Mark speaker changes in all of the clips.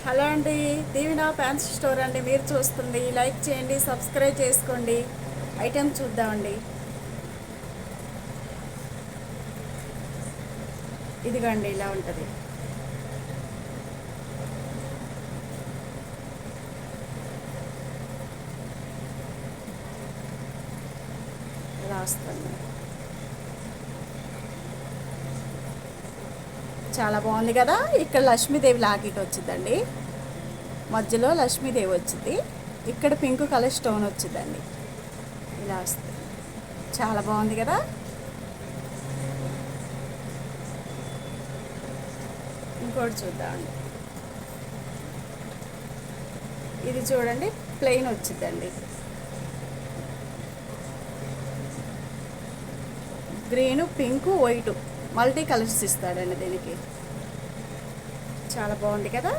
Speaker 1: Hello అండి, దీవెన fancy store అండి. మీరు చూస్తుంది, లైక్ చేయండి, సబ్స్క్రైబ్ చేసుకోండి. ఐటెం చూద్దామండి. ఇదిగోండి, ఇలా ఉంటుంది. ఇలా వస్తుంది. చాలా బాగుంది కదా. ఇక్కడ లక్ష్మీదేవి లాకెట్ వచ్చిందండి. మధ్యలో లక్ష్మీదేవి వచ్చింది. ఇక్కడ పింక్ కలర్ స్టోన్ వచ్చిందండి. ఇలా వస్తుంది. చాలా బాగుంది కదా. ఇంకోటి చూద్దామండి. ఇది చూడండి, ప్లెయిన్ వచ్చిందండి. Green, pink, white multi colours ఇస్తాడండి దీనికి. చాలా బాగుంది కదా.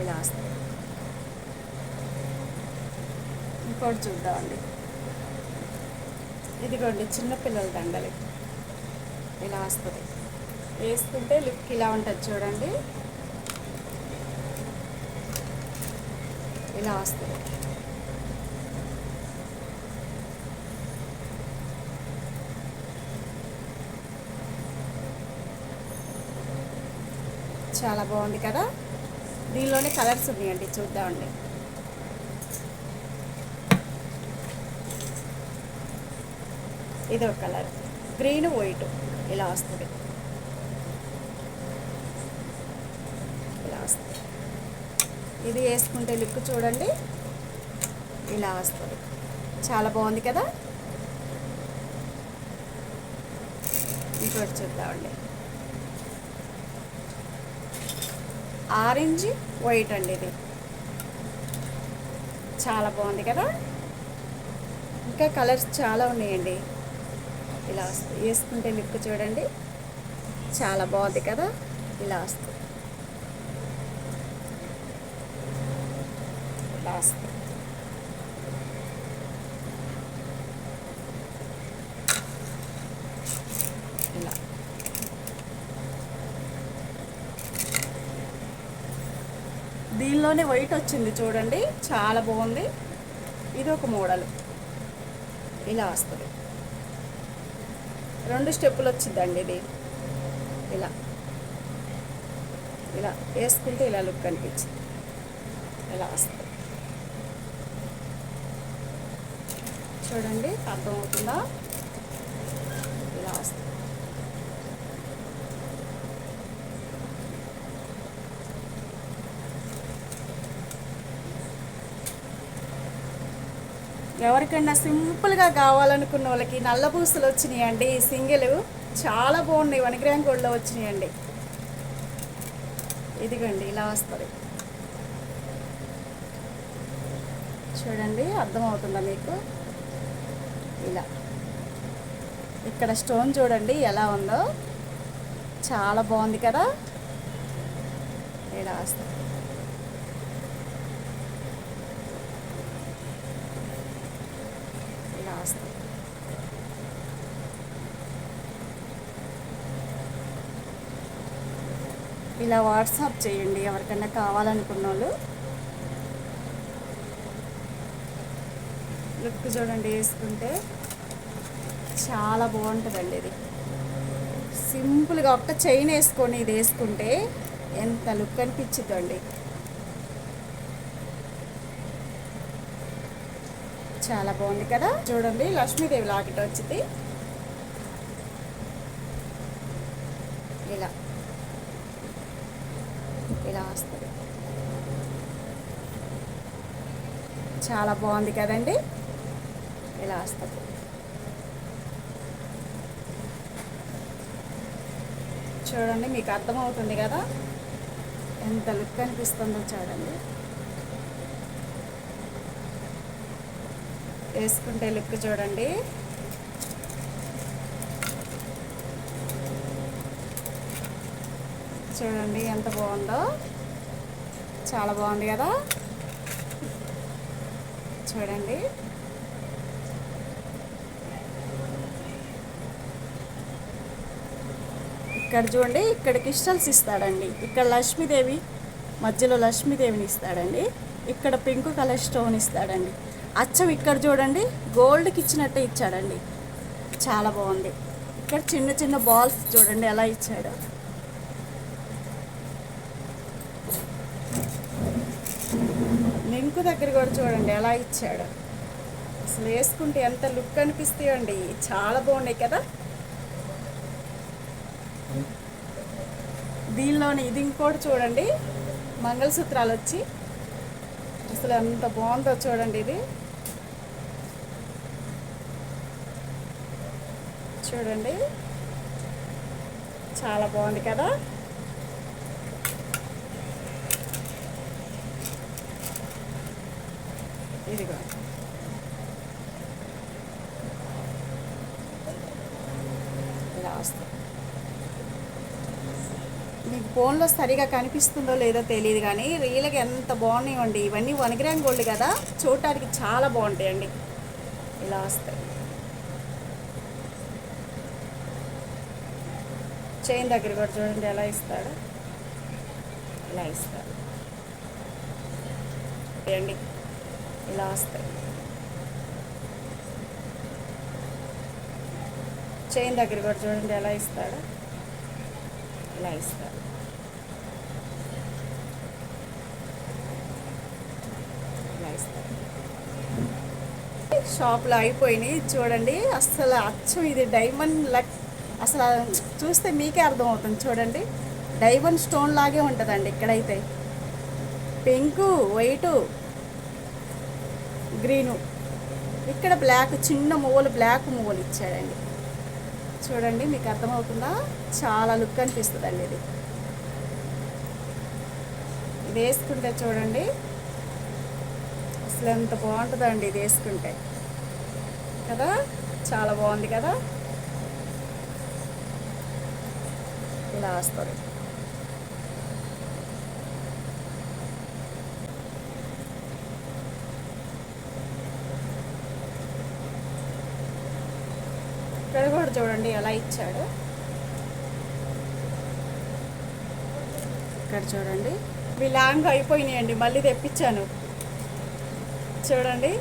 Speaker 1: ఇలా వస్తుంది. ఇంకోటి చూద్దామండి. ఇదిగోండి, చిన్నపిల్లల దండలు. ఇలా వస్తుంది. వేసుకుంటే లుక్ ఇలా ఉంటుంది చూడండి. ఇలా వస్తుంది. చాలా బాగుంది కదా. దీనిలోనే కలర్స్ ఉన్నాయండి, చూద్దామండి. ఇది ఒక కలర్, గ్రీన్ వైట్. ఇలా వస్తుంది. ఇలా వస్తుంది. ఇది వేసుకుంటే లుక్ చూడండి, ఇలా వస్తుంది. చాలా బాగుంది కదా. ఇంకోటి చూద్దామండి. ఆరెంజ్ వైట్ అండి. ఇది చాలా బాగుంది కదా. ఇంకా కలర్స్ చాలా ఉన్నాయండి. ఇలా వస్తుంది. వేసుకుంటే లుక్ చూడండి, చాలా బాగుంది కదా. ఇలా వస్తుంది. ఇలా వస్తుంది. ఇలా దీనిలోనే వైట్ వచ్చింది చూడండి, చాలా బాగుంది. ఇది ఒక మోడల్. ఇలా వస్తుంది. 2 స్టెప్పులు వచ్చిందండి ఇది. ఇలా ఇలా వేసుకుంటే ఇలా లుక్ అనిపించింది. ఇలా వస్తుంది చూడండి, అర్థమవుతుందా. ఇలా వస్తుంది. ఎవరికైనా సింపుల్గా కావాలనుకున్న వాళ్ళకి నల్ల పూసలు వచ్చినాయండి. సింగిల్ చాలా బాగున్నాయి. 1 గ్రామ్ గోల్డ్లో వచ్చినాయండి. ఇదిగోండి, ఇలా వస్తుంది చూడండి, అర్థమవుతుందా మీకు. ఇలా ఇక్కడ స్టోన్ చూడండి ఎలా ఉందో, చాలా బాగుంది కదా. ఇలా వస్తుంది. ఇలా వస్తుంది. ఇలా వాట్సాప్ చేయండి ఎవరికైనా కావాలనుకున్న వాళ్ళు. లుక్ చూడండి, వేసుకుంటే చాలా బాగుంటుందండి. ఇది సింపుల్గా ఒక్క చైన్ వేసుకొని ఇది వేసుకుంటే ఎంత లుక్ అనిపించిద్దండి. చాలా బాగుంది కదా. చూడండి, లక్ష్మీదేవి లాకెట్ వచ్చింది. ఇలా ఇలా వస్తుంది. చాలా బాగుంది కదండి. ఇలా వస్తుంది. చూడండి, మీకు అర్థమవుతుంది కదా ఎంత లుక్ అనిపిస్తుందో. చూడండి, వేసుకుంటే లుక్ చూడండి. చూడండి ఎంత బాగుందో, చాలా బాగుంది కదా. చూడండి, ఇక్కడ చూడండి, ఇక్కడ క్రిస్టల్స్ ఇస్తాడండి. ఇక్కడ లక్ష్మీదేవి మధ్యలో లక్ష్మీదేవిని ఇస్తాడండి. ఇక్కడ పింక్ కలర్ స్టోన్ ఇస్తాడండి. అచ్చం ఇక్కడ చూడండి గోల్డ్కి ఇచ్చినట్టే ఇచ్చాడండి. చాలా బాగుంది. ఇక్కడ చిన్న చిన్న బాల్స్ చూడండి ఎలా ఇచ్చాడు. లింకు దగ్గర కూడా చూడండి ఎలా ఇచ్చాడు. అసలు వేసుకుంటే ఎంత లుక్ అనిపిస్తాయండి. చాలా బాగున్నాయి కదా. దీనిలోని ఇది ఇంకోటి చూడండి, మంగళసూత్రాలు వచ్చి అసలు ఎంత బాగుందో చూడండి. ఇది చూడండి చాలా బాగుంది కదా. ఇదిగో ఇలా వస్తుంది. మీకు ఫోన్లో సరిగా కనిపిస్తుందో లేదో తెలియదు కానీ రియల్గా ఎంత బాగున్నాయండి. ఇవన్నీ 1 గ్రామ్ గోల్డ్ కదా, చూడటానికి చాలా బాగుంటాయండి. ఇలా వస్తాయి. చైన్ దగ్గర కూడా చూడండి ఎలా ఇస్తాడు. ఇలా ఇస్తాడు అండి. ఇలా వస్తాయి. చైన్ దగ్గర కూడా చూడండి ఎలా ఇస్తాడు. ఇలా ఇస్తాడు. ఇలా ఇస్తాడు. షాప్లో అయిపోయినాయి చూడండి. అసలు అచ్చం ఇది డైమండ్ లక్. అసలు చూస్తే మీకే అర్థమవుతుంది. చూడండి డైమండ్ స్టోన్ లాగే ఉంటుందండి. ఇక్కడైతే పింకు, వైటు, గ్రీను, ఇక్కడ బ్లాక్, చిన్న మువ్వలు, బ్లాక్ మువ్వలు ఇచ్చాడండి. చూడండి మీకు అర్థమవుతుందా. చాలా లుక్ అనిపిస్తుందండి. ఇది వేసుకుంటే చూడండి అసలు ఎంత బాగుంటుందండి ఇది వేసుకుంటే కదా. చాలా బాగుంది కదా. ఇలా వస్తుంది. ఇక్కడ కూడా చూడండి ఎలా ఇచ్చాడు. ఇక్కడ చూడండి ఇవి లాంగ్ అయిపోయినాయండి, మళ్ళీ తెప్పించాను. చూడండి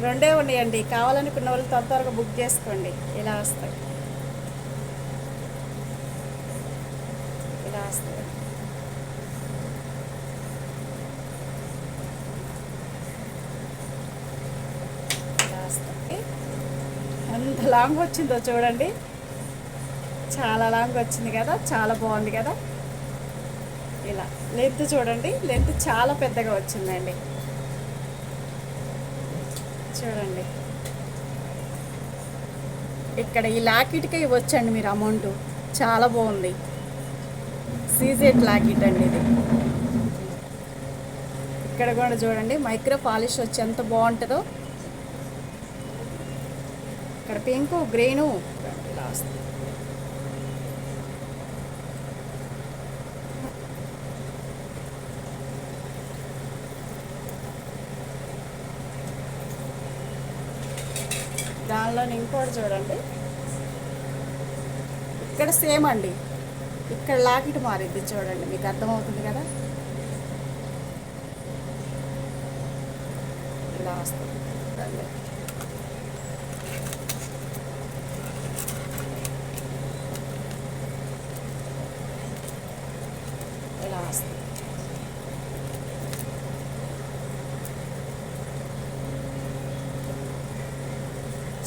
Speaker 1: 2 ఉన్నాయండి. కావాలనుకున్న వాళ్ళు త్వరగా బుక్ చేసుకోండి. ఇలా వస్తాయి. ఇలా వస్తాయి. ఇలా వస్తాయి. ఎంత లాంగ్ వచ్చిందో చూడండి. చాలా లాంగ్ వచ్చింది కదా. చాలా బాగుంది కదా. ఇలా లెంత్ చూడండి, లెంత్ చాలా పెద్దగా వచ్చిందండి. చూడండి ఇక్కడ ఈ లాకెట్కే ఇవ్వచ్చండి మీరు అమౌంట్. చాలా బాగుంది. సీజెడ్ లాకెట్ అండి ఇది. ఇక్కడ కూడా చూడండి మైక్రో పాలిష్ వచ్చి ఎంత బాగుంటుందో. ఇక్కడ పింకు, గ్రీను ఇలా వస్తుంది. దానిలో ఇంకోటి చూడండి. ఇక్కడ సేమ్ అండి. ఇక్కడ లాకెట్ మారిద్ది చూడండి, మీకు అర్థమవుతుంది కదా. ఇలా వస్తుంది. ఇలా వస్తుంది.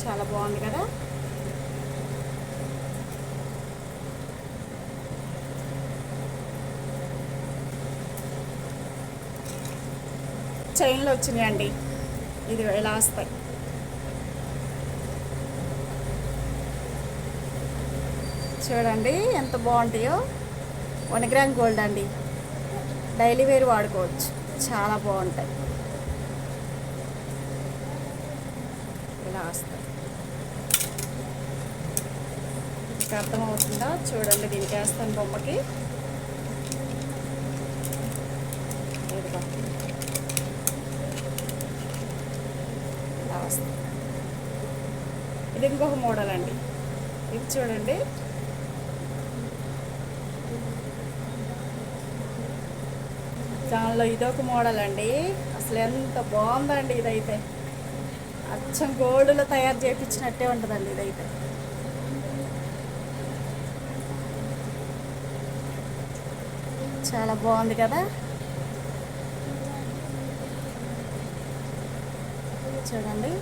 Speaker 1: చాలా బాగుంది కదా. చైన్లు వచ్చినాయండి. ఇది ఇలా వస్తాయి. చూడండి ఎంత బాగుంటాయో. 1 గ్రామ్ గోల్డ్ అండి. డైలీ వేర్ వాడుకోవచ్చు. చాలా బాగుంటాయి. ఇలా వస్తాయి. అర్థమవుతుందా. చూడండి దీనికి వేస్తాను బొమ్మకి. ఇలా వస్తుంది. ఇది ఇంకొక మోడల్ అండి. ఇది చూడండి దానిలో ఇదొక మోడల్ అండి. అసలు ఎంత బాగుందండి ఇదైతే. అచ్చం గోల్డ్లో తయారు చేయించినట్టే ఉంటుందండి ఇదైతే. చాలా బాగుంది కదా. చూడండి,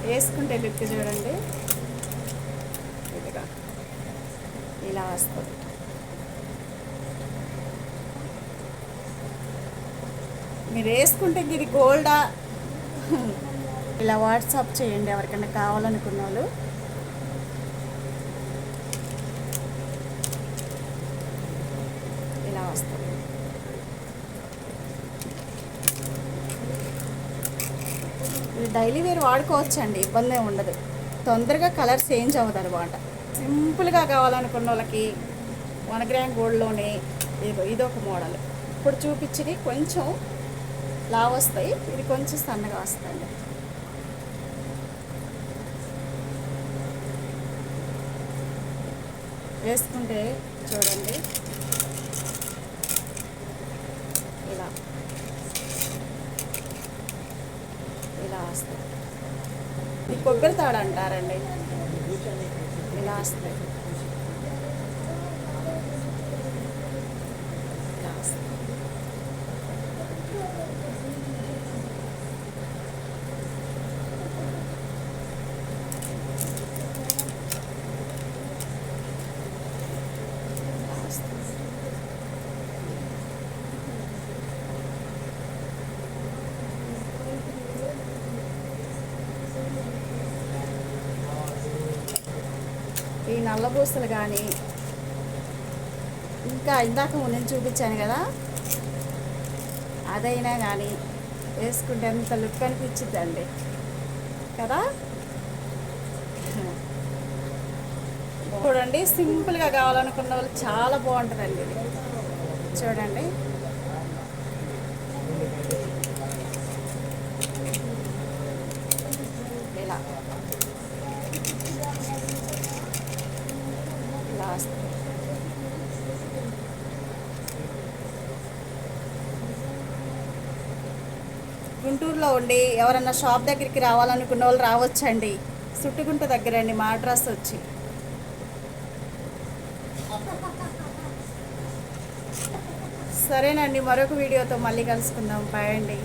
Speaker 1: వేసుకుంటే లుక్ చూడండి. ఇదిగా ఇలా వస్తుంది. మీరు వేసుకుంటే ఇది గోల్డా. ఇలా వాట్సాప్ చేయండి ఎవరికైనా కావాలనుకున్న వాళ్ళు. ఇలా వస్తుంది. ఇది డైలీ వేర్ వాడుకోవచ్చండి, ఇబ్బంది ఏమి ఉండదు. తొందరగా కలర్ చేంజ్ అవ్వదు అనమాట. సింపుల్గా కావాలనుకున్న వాళ్ళకి 1 గ్రామ్ గోల్డ్లోనే ఇదొక మోడల్. ఇప్పుడు చూపించింది కొంచెం లావు వస్తాయి, ఇది కొంచెం సన్నగా వస్తాయండి. వేసుకుంటే చూడండి ఇలా ఇలా వస్తాయి. ఇది కొబ్బరి తాడు అంటారండి. ఇలా వస్తాయి. ఇలా వస్తాయి. ఈ నల్లబూసలు కానీ, ఇంకా ఇందాక నేను చూపించాను కదా, అదైనా కానీ వేసుకుంటే ఎంత లుక్ అనిపించిద్దండి కదా. చూడండి, సింపుల్గా కావాలనుకున్న వాళ్ళు చాలా బాగుంటుందండి ఇది. చూడండి, ఇలా ఇలా వస్తుంది. గుంటూరులో ఉండి ఎవరన్నా షాప్ దగ్గరికి రావాలనుకున్న వాళ్ళు రావచ్చండి. సుట్టుగుంట దగ్గర అండి మా అడ్రస్ వచ్చి. సరేనండి, మరొక వీడియోతో మళ్ళీ కలుసుకుందాం. బాయ్ అండి.